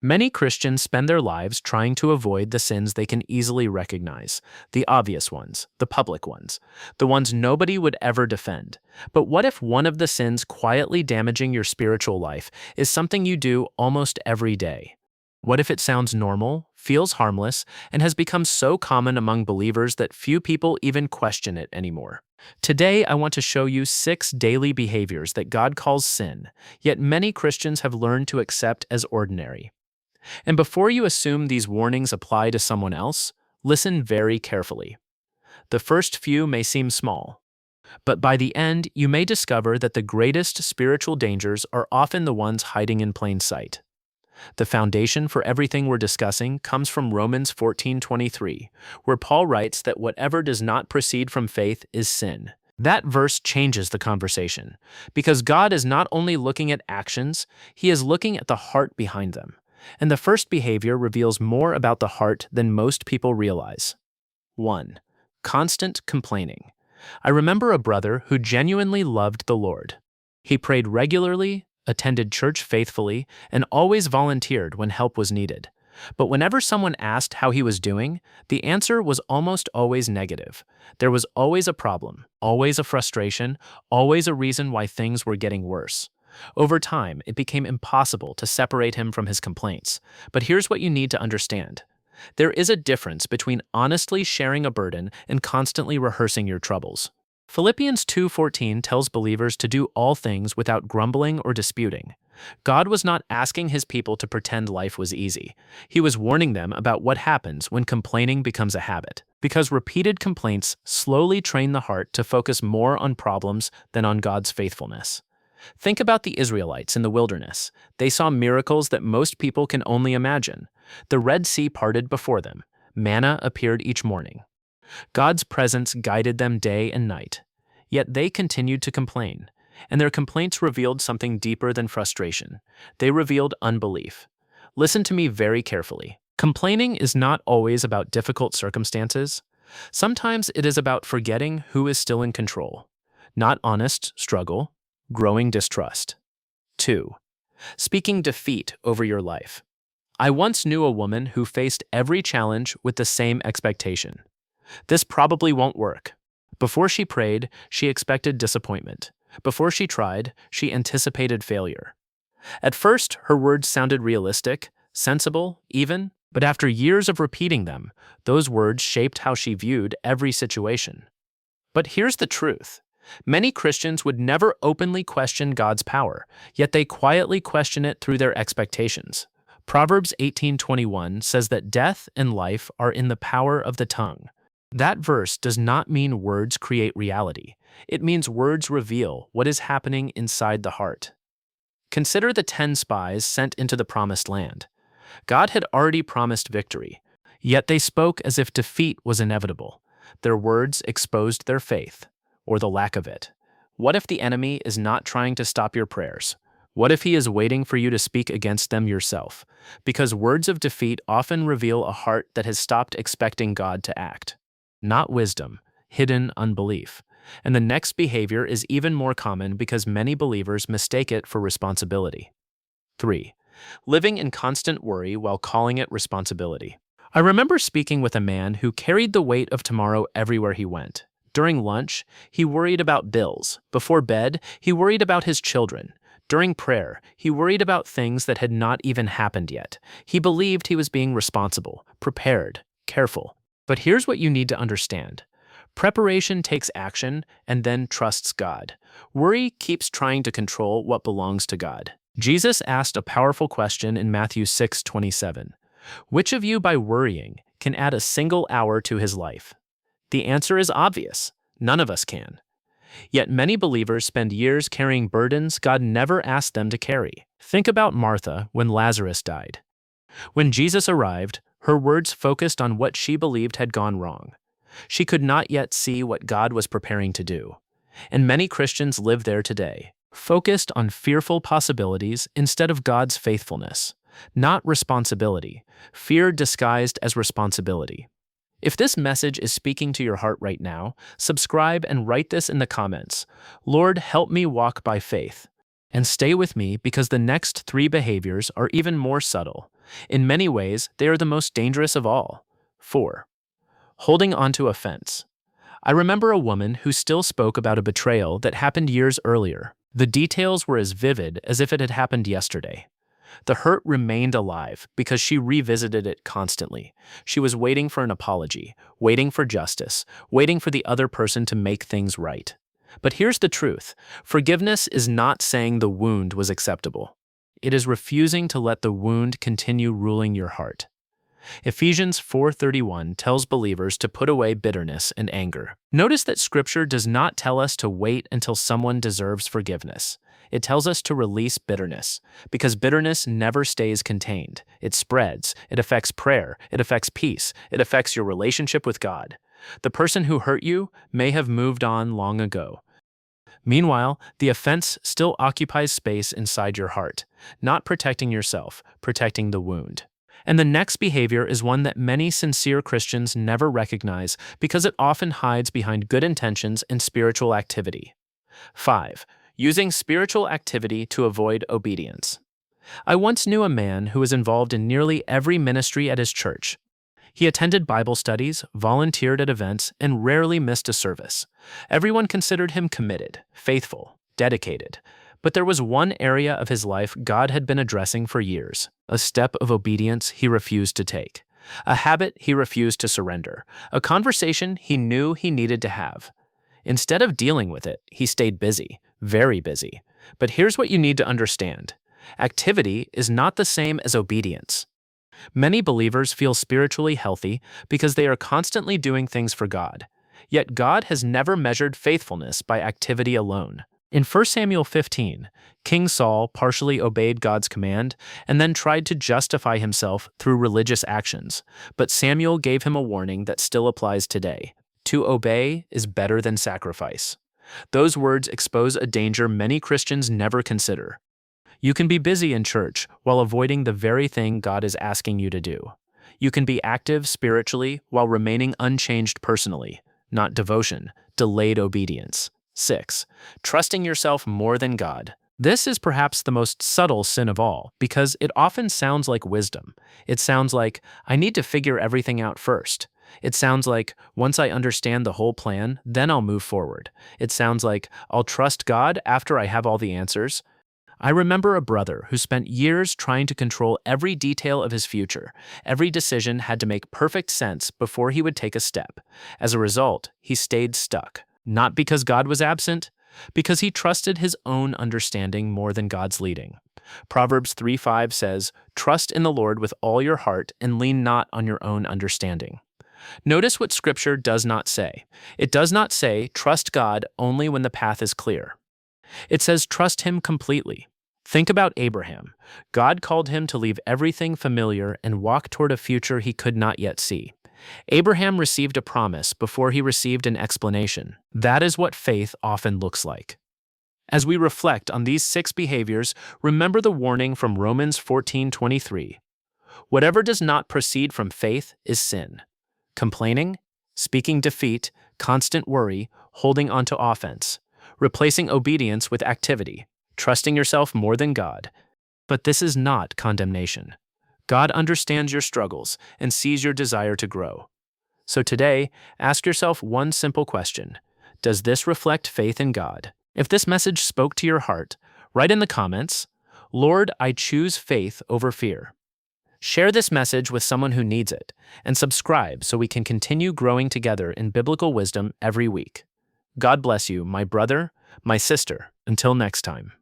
Many Christians spend their lives trying to avoid the sins they can easily recognize, the obvious ones, the public ones, the ones nobody would ever defend. But what if one of the sins quietly damaging your spiritual life is something you do almost every day? What if it sounds normal, feels harmless, and has become so common among believers that few people even question it anymore? Today, I want to show you 6 daily behaviors that God calls sin, yet many Christians have learned to accept as ordinary. And before you assume these warnings apply to someone else, listen very carefully. The first few may seem small, but by the end, you may discover that the greatest spiritual dangers are often the ones hiding in plain sight. The foundation for everything we're discussing comes from Romans 14:23, where Paul writes that whatever does not proceed from faith is sin. That verse changes the conversation, because God is not only looking at actions, He is looking at the heart behind them. And the first behavior reveals more about the heart than most people realize. 1. Constant complaining. I remember a brother who genuinely loved the Lord. He prayed regularly, attended church faithfully, and always volunteered when help was needed. But whenever someone asked how he was doing, the answer was almost always negative. There was always a problem, always a frustration, always a reason why things were getting worse. Over time, it became impossible to separate him from his complaints. But here's what you need to understand. There is a difference between honestly sharing a burden and constantly rehearsing your troubles. Philippians 2:14 tells believers to do all things without grumbling or disputing. God was not asking His people to pretend life was easy. He was warning them about what happens when complaining becomes a habit, because repeated complaints slowly train the heart to focus more on problems than on God's faithfulness. Think about the Israelites in the wilderness. They saw miracles that most people can only imagine. The Red Sea parted before them. Manna appeared each morning. God's presence guided them day and night. Yet they continued to complain, and their complaints revealed something deeper than frustration. They revealed unbelief. Listen to me very carefully. Complaining is not always about difficult circumstances. Sometimes it is about forgetting who is still in control. Not honest struggle, growing distrust. 2. Speaking defeat over your life. I once knew a woman who faced every challenge with the same expectation. This probably won't work. Before she prayed, she expected disappointment. Before she tried, she anticipated failure. At first, her words sounded realistic, sensible, even, but after years of repeating them, those words shaped how she viewed every situation. But here's the truth. Many Christians would never openly question God's power, yet they quietly question it through their expectations. Proverbs 18:21 says that death and life are in the power of the tongue. That verse does not mean words create reality. It means words reveal what is happening inside the heart. Consider the 10 spies sent into the promised land. God had already promised victory, yet they spoke as if defeat was inevitable. Their words exposed their faith, or the lack of it. What if the enemy is not trying to stop your prayers? What if he is waiting for you to speak against them yourself? Because words of defeat often reveal a heart that has stopped expecting God to act. Not wisdom, hidden unbelief. And the next behavior is even more common because many believers mistake it for responsibility. 3. Living in constant worry while calling it responsibility. I remember speaking with a man who carried the weight of tomorrow everywhere he went. During lunch, he worried about bills. Before bed, he worried about his children. During prayer, he worried about things that had not even happened yet. He believed he was being responsible, prepared, careful. But here's what you need to understand. Preparation takes action and then trusts God. Worry keeps trying to control what belongs to God. Jesus asked a powerful question in Matthew 6:27. Which of you by worrying can add a single hour to his life? The answer is obvious. None of us can. Yet many believers spend years carrying burdens God never asked them to carry. Think about Martha when Lazarus died. When Jesus arrived, her words focused on what she believed had gone wrong. She could not yet see what God was preparing to do. And many Christians live there today, focused on fearful possibilities instead of God's faithfulness. Not responsibility, fear disguised as responsibility. If this message is speaking to your heart right now, subscribe and write this in the comments. Lord, help me walk by faith. And stay with me because the next 3 behaviors are even more subtle. In many ways, they are the most dangerous of all. 4. Holding on to offense. I remember a woman who still spoke about a betrayal that happened years earlier. The details were as vivid as if it had happened yesterday. The hurt remained alive because she revisited it constantly. She was waiting for an apology, waiting for justice, waiting for the other person to make things right. But here's the truth. Forgiveness is not saying the wound was acceptable. It is refusing to let the wound continue ruling your heart. Ephesians 4:31 tells believers to put away bitterness and anger. Notice that Scripture does not tell us to wait until someone deserves forgiveness. It tells us to release bitterness, because bitterness never stays contained. It spreads, it affects prayer, it affects peace, it affects your relationship with God. The person who hurt you may have moved on long ago. Meanwhile, the offense still occupies space inside your heart, not protecting yourself, protecting the wound. And the next behavior is one that many sincere Christians never recognize because it often hides behind good intentions and spiritual activity. 5. Using spiritual activity to avoid obedience. I once knew a man who was involved in nearly every ministry at his church. He attended Bible studies, volunteered at events, and rarely missed a service. Everyone considered him committed, faithful, dedicated. But there was one area of his life God had been addressing for years, a step of obedience he refused to take, a habit he refused to surrender, a conversation he knew he needed to have. Instead of dealing with it, he stayed busy, very busy. But here's what you need to understand. Activity is not the same as obedience. Many believers feel spiritually healthy because they are constantly doing things for God. Yet God has never measured faithfulness by activity alone. In 1 Samuel 15, King Saul partially obeyed God's command and then tried to justify himself through religious actions, but Samuel gave him a warning that still applies today. To obey is better than sacrifice. Those words expose a danger many Christians never consider. You can be busy in church while avoiding the very thing God is asking you to do. You can be active spiritually while remaining unchanged personally, not devotion, delayed obedience. 6. Trusting yourself more than God. This is perhaps the most subtle sin of all because it often sounds like wisdom. It sounds like, I need to figure everything out first. It sounds like, once I understand the whole plan, then I'll move forward. It sounds like, I'll trust God after I have all the answers. I remember a brother who spent years trying to control every detail of his future. Every decision had to make perfect sense before he would take a step. As a result, he stayed stuck. Not because God was absent, because he trusted his own understanding more than God's leading. Proverbs 3:5 says, "Trust in the Lord with all your heart and lean not on your own understanding." Notice what Scripture does not say. It does not say, trust God only when the path is clear. It says, trust him completely. Think about Abraham. God called him to leave everything familiar and walk toward a future he could not yet see. Abraham received a promise before he received an explanation. That is what faith often looks like. As we reflect on these 6 behaviors, remember the warning from Romans 14:23. Whatever does not proceed from faith is sin. Complaining, speaking defeat, constant worry, holding on to offense, replacing obedience with activity, trusting yourself more than God. But this is not condemnation. God understands your struggles and sees your desire to grow. So today, ask yourself one simple question. Does this reflect faith in God? If this message spoke to your heart, write in the comments, Lord, I choose faith over fear. Share this message with someone who needs it, and subscribe so we can continue growing together in biblical wisdom every week. God bless you, my brother, my sister. Until next time.